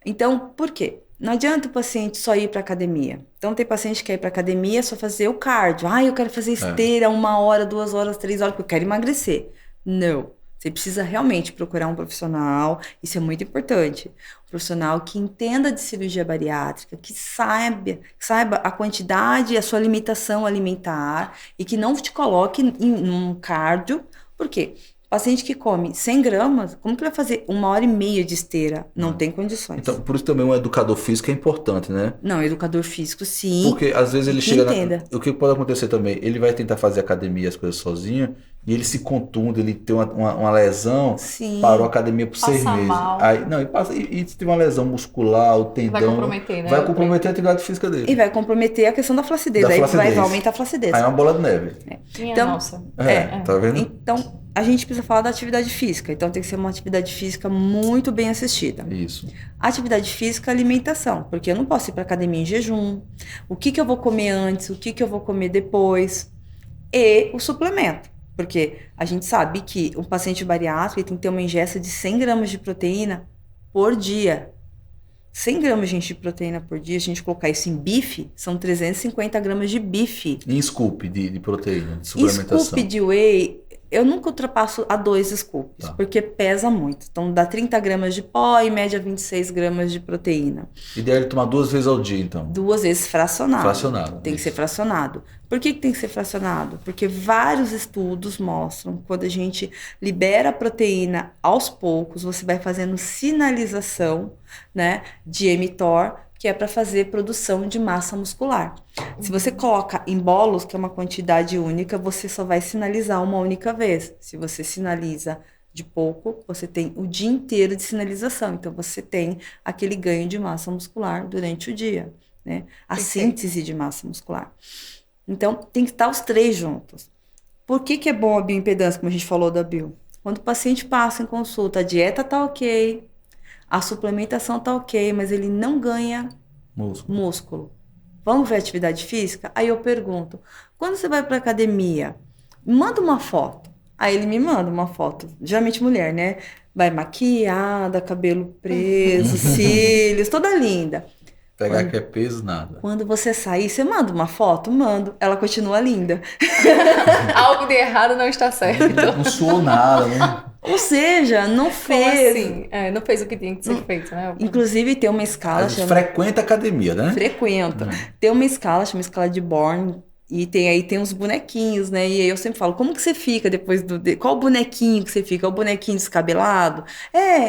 Então, por quê? Não adianta o paciente só ir para academia. Então, tem paciente que quer ir para academia só fazer o cardio. Eu quero fazer esteira 1 hora, 2 horas, 3 horas, porque eu quero emagrecer. Não. Você precisa realmente procurar um profissional, isso é muito importante. Um profissional que entenda de cirurgia bariátrica, que saiba a quantidade e a sua limitação alimentar e que não te coloque num cardio. Por quê? Paciente que come 100 gramas, como que ele vai fazer 1h30 de esteira? Não tem condições. Então, por isso também um educador físico é importante, né? Não, educador físico, sim. Porque às vezes ele chega entenda. O que pode acontecer também, ele vai tentar fazer academia, as coisas sozinho, e ele se contunde, ele tem uma lesão, Sim. parou a academia por 6 meses. Mal. Aí, não, e se tiver uma lesão muscular, o tendão... Vai comprometer, né? Vai comprometer a atividade física dele. E vai comprometer a questão da flacidez. Vai aumentar a flacidez. Aí é uma bola de neve. Então, nossa. Tá vendo? Então, a gente precisa falar da atividade física. Então, tem que ser uma atividade física muito bem assistida. Isso. Atividade física, alimentação. Porque eu não posso ir para academia em jejum. O que eu vou comer antes, o que eu vou comer depois. E o suplemento. Porque a gente sabe que um paciente bariátrico tem que ter uma ingesta de 100 gramas de proteína por dia. 100 gramas de proteína por dia, se a gente colocar isso em bife, são 350 gramas de bife. Em scoop de proteína, de suplementação. Scoop de whey, eu nunca ultrapasso a 2 scoops, porque pesa muito. Então, dá 30 gramas de pó, em média 26 gramas de proteína. Ideal é tomar 2 vezes ao dia, então. 2 vezes fracionado. Fracionado. Tem que ser fracionado. Por que tem que ser fracionado? Porque vários estudos mostram, quando a gente libera a proteína aos poucos, você vai fazendo sinalização, né, de mTOR, que é para fazer produção de massa muscular. Se você coloca em bolos, que é uma quantidade única, você só vai sinalizar uma única vez. Se você sinaliza de pouco, você tem o dia inteiro de sinalização. Então, você tem aquele ganho de massa muscular durante o dia, né? A síntese de massa muscular. Então, tem que estar os 3 juntos. Por que é bom a bioimpedância, como a gente falou da bio? Quando o paciente passa em consulta, a dieta tá ok, a suplementação tá ok, mas ele não ganha músculo. Vamos ver atividade física? Aí eu pergunto, quando você vai pra academia, manda uma foto. Aí ele me manda uma foto, geralmente mulher, né? Vai maquiada, cabelo preso, cílios, toda linda. Pegar que é peso, nada. Quando você sair, você manda uma foto? Mando. Ela continua linda. Algo de errado não está certo. Não suou nada, né? Ou seja, não fez. Como assim? Não fez o que tinha que ser feito, né? Inclusive, tem uma escala... Frequenta a academia, né? Frequenta. Tem uma escala, chama escala de Born, e tem uns bonequinhos, né? E aí eu sempre falo, como que você fica depois qual bonequinho que você fica? É o bonequinho descabelado?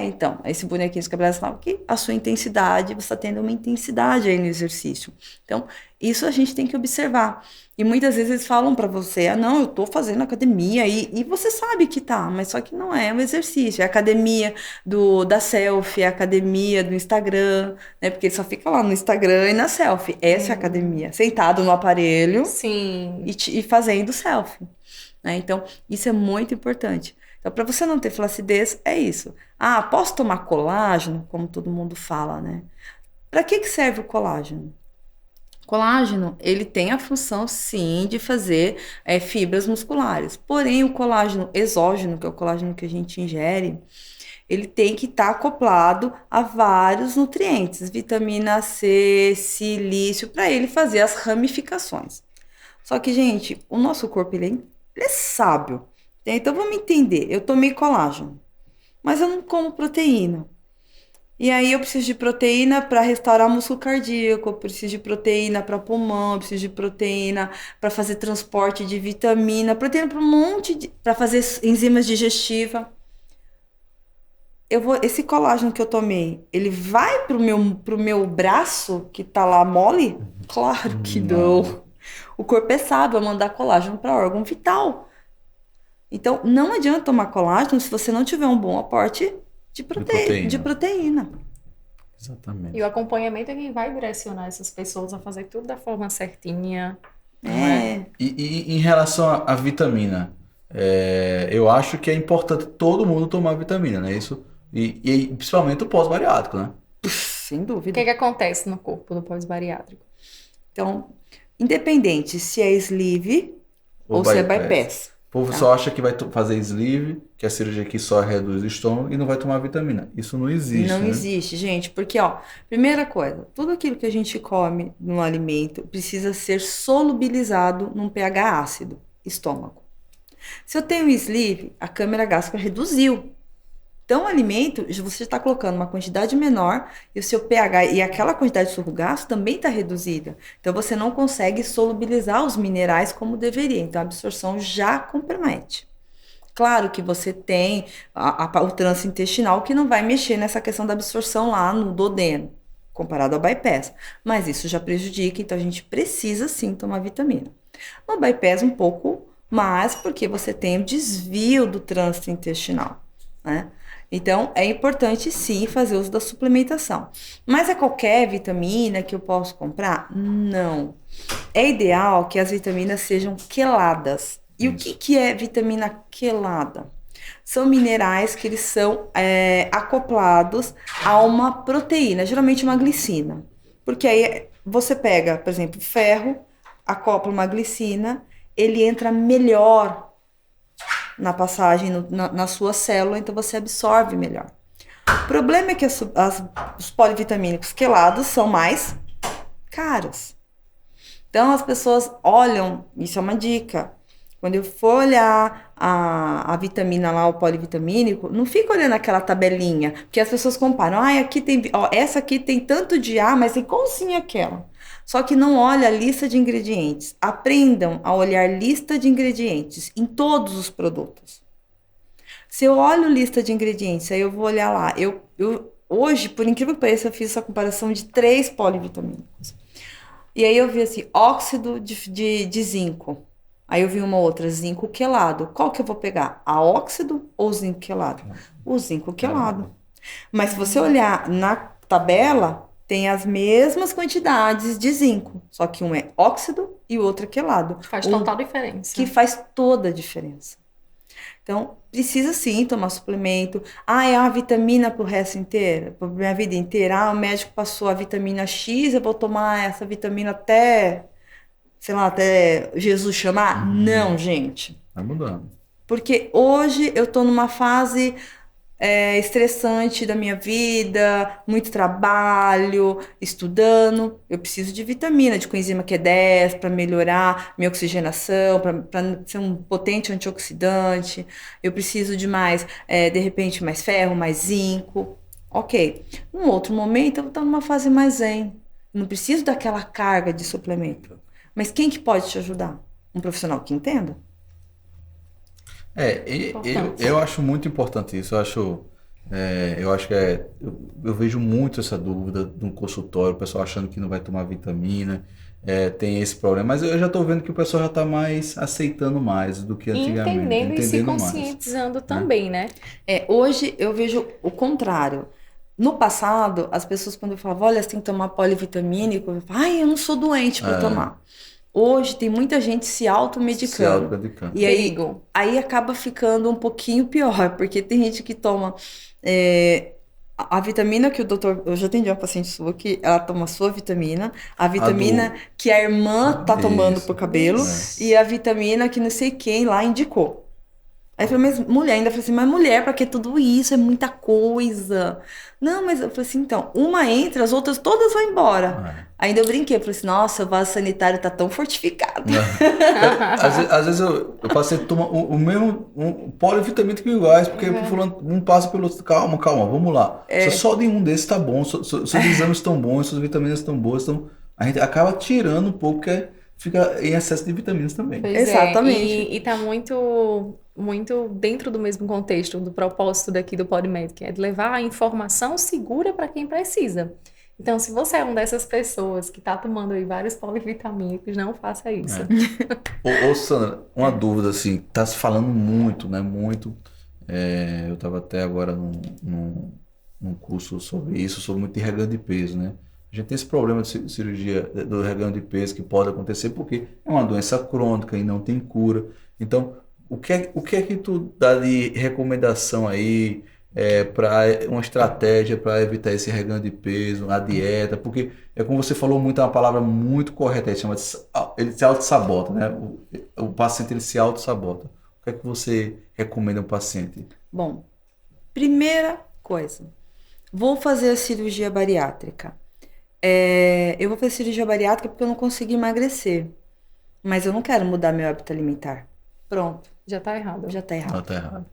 Então, esse bonequinho descabelado fala que a sua intensidade, você está tendo uma intensidade aí no exercício. Então, Isso a gente tem que observar. E muitas vezes eles falam para você, não, eu tô fazendo academia, e você sabe que tá, mas só que não é um exercício. É a academia da selfie, é a academia do Instagram, né? Porque ele só fica lá no Instagram e na selfie. Essa é a academia, sentado no aparelho Sim. e fazendo selfie, né? Então, isso é muito importante. Então, para você não ter flacidez, é isso. Posso tomar colágeno? Como todo mundo fala, né? Para que serve o colágeno? Colágeno, ele tem a função, sim, de fazer fibras musculares. Porém, o colágeno exógeno, que é o colágeno que a gente ingere, ele tem que estar acoplado a vários nutrientes, vitamina C, silício, para ele fazer as ramificações. Só que, gente, o nosso corpo, ele é sábio. Então, vamos entender. Eu tomei colágeno, mas eu não como proteína. E aí eu preciso de proteína para restaurar músculo cardíaco, eu preciso de proteína para pulmão, eu preciso de proteína para fazer transporte de vitamina, proteína para um monte para fazer enzimas digestivas. Esse colágeno que eu tomei, ele vai pro meu braço que tá lá mole? Claro que não. O corpo é sábio a mandar colágeno para órgão vital. Então, não adianta tomar colágeno se você não tiver um bom aporte de proteína. Exatamente. E o acompanhamento é quem vai direcionar essas pessoas a fazer tudo da forma certinha. E em relação à vitamina, eu acho que é importante todo mundo tomar vitamina, né? Isso, e principalmente o pós-bariátrico, né? Sem O dúvida. que acontece no corpo do pós-bariátrico? Então, independente se é sleeve ou se é bypass. O povo só acha que vai fazer sleeve, que a cirurgia aqui só reduz o estômago e não vai tomar vitamina. Isso não existe, Não né? existe, gente, porque, primeira coisa, tudo aquilo que a gente come no alimento precisa ser solubilizado num pH ácido, estômago. Se eu tenho sleeve, a câmara gástrica reduziu. Então, o alimento, você está colocando uma quantidade menor e o seu pH e aquela quantidade de suco gástrico também está reduzida. Então, você não consegue solubilizar os minerais como deveria. Então, a absorção já compromete. Claro que você tem o trânsito intestinal que não vai mexer nessa questão da absorção lá no duodeno, comparado ao bypass. Mas isso já prejudica, então a gente precisa sim tomar vitamina. No bypass um pouco mais, porque você tem o desvio do trânsito intestinal, né? Então, é importante sim fazer uso da suplementação. Mas é qualquer vitamina que eu posso comprar? Não. É ideal que as vitaminas sejam queladas. E o que é vitamina quelada? São minerais que eles são acoplados a uma proteína, geralmente uma glicina. Porque aí você pega, por exemplo, ferro, acopla uma glicina, ele entra melhor na passagem, na sua célula, então você absorve melhor. O problema é que os polivitamínicos quelados são mais caros. Então as pessoas olham, isso é uma dica, quando eu for olhar a vitamina lá, o polivitamínico, não fica olhando aquela tabelinha, porque as pessoas comparam, aqui tem, essa aqui tem tanto de A, mas tem igualzinho aquela. Só que não olha a lista de ingredientes. Aprendam a olhar lista de ingredientes em todos os produtos. Se eu olho lista de ingredientes, aí eu vou olhar lá. Hoje, por incrível que pareça, eu fiz essa comparação de 3 polivitamínicos. E aí eu vi assim, óxido de zinco. Aí eu vi uma outra, zinco quelado. Qual que eu vou pegar? A óxido ou o zinco quelado? O zinco quelado. Mas se você olhar na tabela, tem as mesmas quantidades de zinco. Só que um é óxido e o outro é quelado. Faz total diferença. Que faz toda a diferença. Então, precisa sim tomar suplemento. É uma vitamina pro resto inteiro, pra minha vida inteira. O médico passou a vitamina X, eu vou tomar essa vitamina até... sei lá, até Jesus chamar? Não, gente. Vai mudando. Porque hoje eu tô numa fase estressante da minha vida, muito trabalho, estudando. Eu preciso de vitamina, de coenzima Q10 para melhorar minha oxigenação, para ser um potente antioxidante. Eu preciso de mais, de repente, mais ferro, mais zinco. Ok. Num outro momento, eu vou estar numa fase mais zen. Não preciso daquela carga de suplemento. Mas quem que pode te ajudar? Um profissional que entenda? Eu acho muito importante isso. Eu acho que eu vejo muito essa dúvida no consultório, o pessoal achando que não vai tomar vitamina. tem esse problema. Mas eu já estou vendo que o pessoal já está mais aceitando mais do que antigamente. Entendendo e se mais, conscientizando também, né? Hoje eu vejo o contrário. No passado, as pessoas quando eu falava, olha, você tem que tomar polivitamínico, eu falava, ai, eu não sou doente para tomar. Hoje tem muita gente se automedicando. E aí acaba ficando um pouquinho pior, porque tem gente que toma a vitamina que o doutor... Eu já atendi uma paciente sua que ela toma a sua vitamina, a vitamina que a irmã tá tomando pro cabelo, e a vitamina que não sei quem lá indicou. Aí eu falei, mas mulher, ainda falei assim, mas mulher, pra que tudo isso? É muita coisa. Não, mas eu falei assim, então, uma entra, as outras todas vão embora. Ainda eu brinquei, falei assim, nossa, o vaso sanitário tá tão fortificado. Às vezes eu passei a tomar o mesmo polivitamínico iguais, porque fulano um passa pelo outro, calma, vamos lá. Só de um desses tá bom, seus exames estão bons, suas vitaminas estão boas, então a gente acaba tirando um pouco, porque fica em excesso de vitaminas também. Pois Exatamente. E tá muito dentro do mesmo contexto do propósito daqui do PodMed, que é de levar a informação segura para quem precisa. Então, se você é uma dessas pessoas que tá tomando aí vários polivitamínicos, não faça isso. Ô Sandra, uma dúvida assim, tá se falando muito, né? Muito. Eu tava até agora num curso sobre isso, sobre muito reganho de peso, né? A gente tem esse problema de cirurgia do reganho de peso que pode acontecer porque é uma doença crônica e não tem cura. Então, o que é que tu dá de recomendação aí para uma estratégia para evitar esse reganho de peso, a dieta? Porque como você falou muito, é uma palavra muito correta, ele se auto-sabota, né? O paciente ele se auto-sabota. O que é que você recomenda ao paciente? Bom, primeira coisa, vou fazer a cirurgia bariátrica. Eu vou fazer cirurgia bariátrica porque eu não consigo emagrecer. Mas eu não quero mudar meu hábito alimentar. Pronto. Já tá errado. Já tá errado. Tá errado.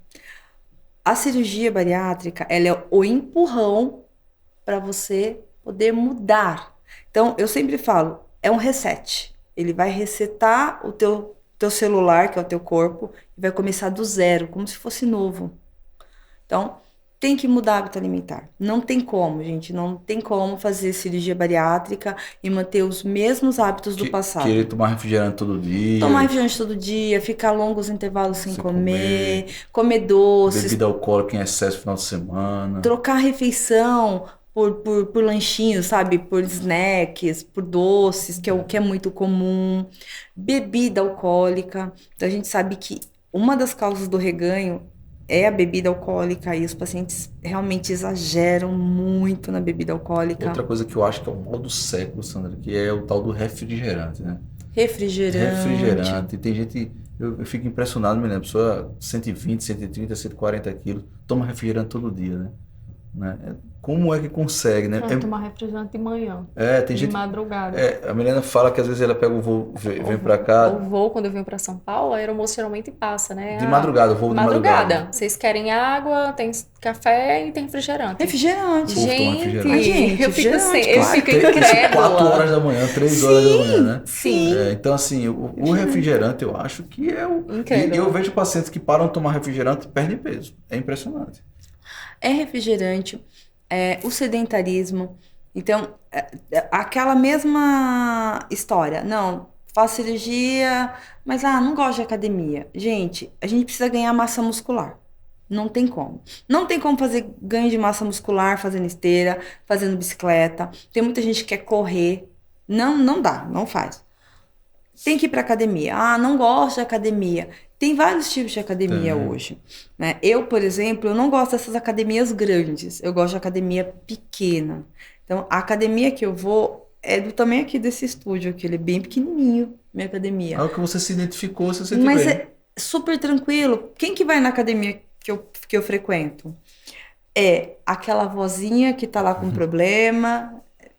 A cirurgia bariátrica, ela é o empurrão para você poder mudar. Então, eu sempre falo, é um reset. Ele vai resetar o teu celular, que é o teu corpo, e vai começar do zero, como se fosse novo. Então, tem que mudar o hábito alimentar. Não tem como, gente. Não tem como fazer cirurgia bariátrica e manter os mesmos hábitos do passado. Querer tomar refrigerante todo dia. Tomar refrigerante todo dia, ficar longos intervalos sem comer doces. Bebida alcoólica em excesso no final de semana. Trocar a refeição por lanchinhos, sabe? Por snacks, por doces, que é o que é muito comum. Bebida alcoólica. Então, a gente sabe que uma das causas do reganho é a bebida alcoólica e os pacientes realmente exageram muito na bebida alcoólica. Outra coisa que eu acho que é o mal do século, Sandra, que é o tal do refrigerante, né? Refrigerante. Tem gente, eu fico impressionado, me lembro, pessoa 120, 130, 140 quilos, toma refrigerante todo dia, né? Como é que consegue, né? Tomar refrigerante de manhã. Tem de gente, madrugada. A Milena fala que às vezes ela pega o voo, vem pra cá. O voo, quando eu venho pra São Paulo, a aeromoça geralmente passa, né? De madrugada, o voo de madrugada. Vocês querem água, tem café e tem refrigerante. Gente, eu fico incrédula. 4 horas da manhã, 3 horas da manhã, né? Sim. Então, assim, o refrigerante eu acho que é o... Incrível. E eu vejo pacientes que param de tomar refrigerante e perdem peso. É impressionante. É refrigerante. O sedentarismo. Então, aquela mesma história. Não, faço cirurgia, mas não gosto de academia. Gente, a gente precisa ganhar massa muscular. Não tem como. Não tem como fazer ganho de massa muscular fazendo esteira, fazendo bicicleta. Tem muita gente que quer correr. Não dá, não faz. Tem que ir para academia. Não gosto de academia. Tem vários tipos de academia hoje, né? Eu, por exemplo, eu não gosto dessas academias grandes. Eu gosto de academia pequena. Então, a academia que eu vou é do tamanho aqui desse estúdio, aqui. Ele é bem pequenininho, minha academia. É o que você se identificou, você sente Mas bem. é super tranquilo. Quem que vai na academia que eu frequento? É aquela vozinha que tá lá com problema...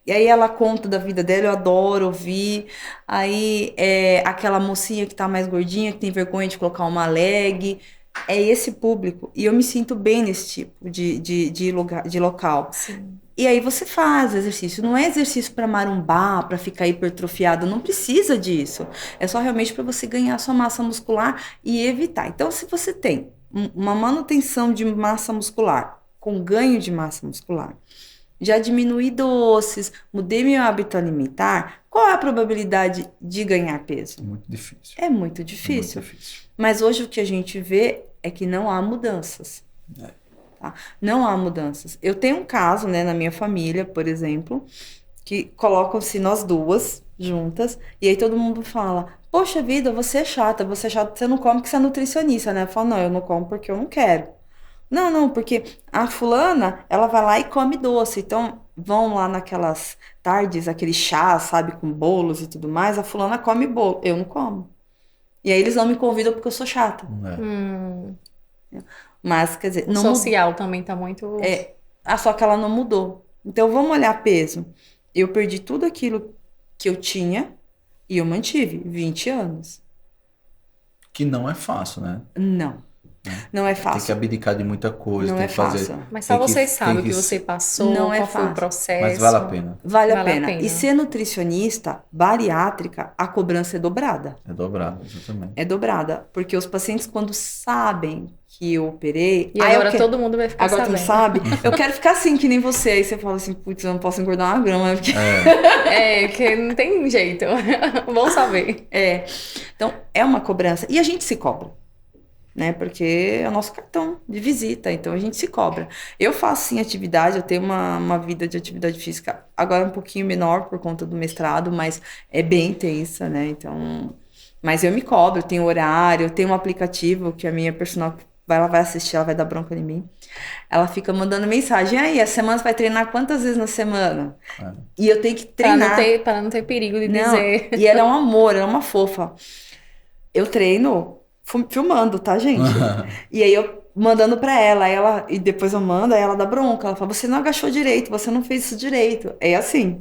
E aí ela conta da vida dela, eu adoro ouvir. Aí aquela mocinha que tá mais gordinha, que tem vergonha de colocar uma leg. É esse público. E eu me sinto bem nesse tipo de local. Sim. E aí você faz exercício. Não é exercício para marombar, para ficar hipertrofiado. Não precisa disso. É só realmente para você ganhar sua massa muscular e evitar. Então, se você tem uma manutenção de massa muscular com ganho de massa muscular, já diminuí doces, mudei meu hábito alimentar, qual é a probabilidade de ganhar peso? Muito difícil. É muito difícil. Muito difícil. Mas hoje o que a gente vê é que não há mudanças. Tá? Não há mudanças. Eu tenho um caso, né, na minha família, por exemplo, que colocam-se nós duas juntas, e aí todo mundo fala, poxa vida, você é chata, você não come porque você é nutricionista, né? Eu falo, não, eu não como porque eu não quero. Não, porque a fulana, ela vai lá e come doce, então vão lá naquelas tardes, aquele chá, sabe, com bolos e tudo mais, a fulana come bolo, eu não como. E aí eles não me convidam porque eu sou chata. Mas, quer dizer... O social também tá muito... Só que ela não mudou. Então, vamos olhar peso. Eu perdi tudo aquilo que eu tinha e eu mantive 20 anos. Que não é fácil, né? Não é fácil. Tem que abdicar de muita coisa, Não tem é que fazer. fácil. Mas só você sabe o que você passou, Não é qual foi o fácil. processo. Mas vale a pena. Vale a pena. E ser nutricionista bariátrica, a cobrança é dobrada. É dobrado, exatamente. É dobrada. Porque os pacientes, quando sabem que eu operei... E agora todo mundo vai ficar sabendo. Agora tu sabe? Eu quero ficar assim, que nem você. Aí você fala assim, putz, eu não posso engordar uma grama. Porque... que não tem jeito. Vamos saber. Então, é uma cobrança. E a gente se cobra. Né? Porque é o nosso cartão de visita, então a gente se cobra. Eu faço sim atividade, eu tenho uma vida de atividade física agora um pouquinho menor por conta do mestrado, mas é bem intensa, né? Então, mas eu me cobro, eu tenho horário, eu tenho um aplicativo que a minha personal ela vai assistir, ela vai dar bronca em mim. Ela fica mandando mensagem, aí, a semana você vai treinar quantas vezes na semana? E eu tenho que treinar. Para não ter perigo de dizer. E ela é um amor, ela é uma fofa. Eu treino filmando, tá, gente? E aí eu mandando pra ela, e depois eu mando, aí ela dá bronca, ela fala, você não agachou direito, você não fez isso direito. É assim.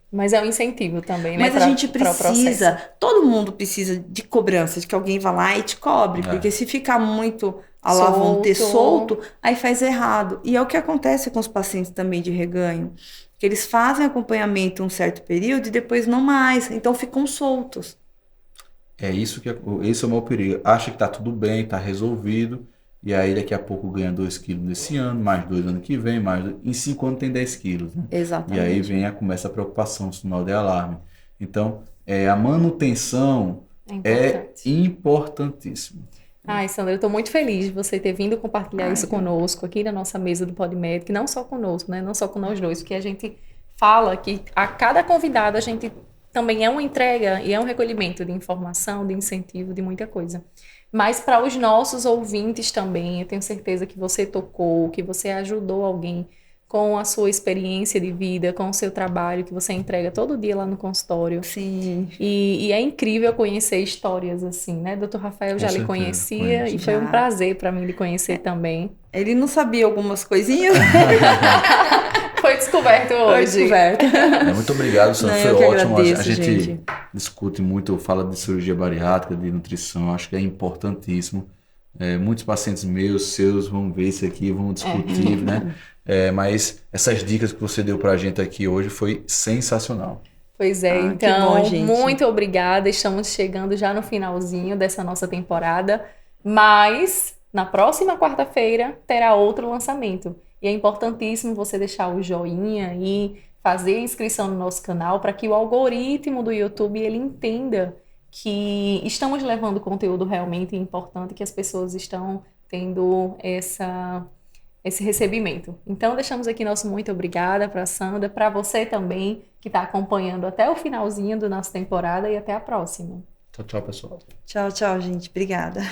Mas é um incentivo também, né? Mas a gente precisa, todo mundo precisa de cobrança, de que alguém vá lá e te cobre, porque se ficar muito vão ter solto, aí faz errado. E é o que acontece com os pacientes também de reganho, que eles fazem acompanhamento um certo período e depois não mais, então ficam soltos. Esse é o meu perigo. Acha que tá tudo bem, tá resolvido, e aí daqui a pouco ganha 2 quilos nesse ano, mais 2 ano que vem, em 5 anos tem 10 quilos. Né? Exatamente. E aí começa a preocupação, o sinal de alarme. Então, a manutenção é importantíssima. Ai, Sandra, eu tô muito feliz de você ter vindo compartilhar isso conosco aqui na nossa mesa do PodMed, não só conosco, né? Não só com nós dois, porque a gente fala que a cada convidado a gente também é uma entrega e é um recolhimento de informação, de incentivo, de muita coisa. Mas para os nossos ouvintes também, eu tenho certeza que você tocou, que você ajudou alguém com a sua experiência de vida, com o seu trabalho, que você entrega todo dia lá no consultório. Sim. E é incrível conhecer histórias assim, né? Dr. Rafael já lhe conhecia e foi um prazer para mim lhe conhecer também. Ele não sabia algumas coisinhas. Foi descoberto hoje. Muito obrigado, Sandra. Foi ótimo. Agradeço, a gente discute muito, fala de cirurgia bariátrica, de nutrição. Acho que é importantíssimo. Muitos pacientes meus, seus, vão ver isso aqui, vão discutir, né? Mas essas dicas que você deu pra gente aqui hoje foi sensacional. Pois é, então, bom, gente. Muito obrigada. Estamos chegando já no finalzinho dessa nossa temporada. Mas, na próxima quarta-feira, terá outro lançamento. E é importantíssimo você deixar o joinha e fazer a inscrição no nosso canal para que o algoritmo do YouTube ele entenda que estamos levando conteúdo realmente importante, que as pessoas estão tendo esse recebimento. Então, deixamos aqui nosso muito obrigada para a Sandra, para você também, que está acompanhando até o finalzinho da nossa temporada e até a próxima. Tchau, pessoal. Tchau, gente. Obrigada.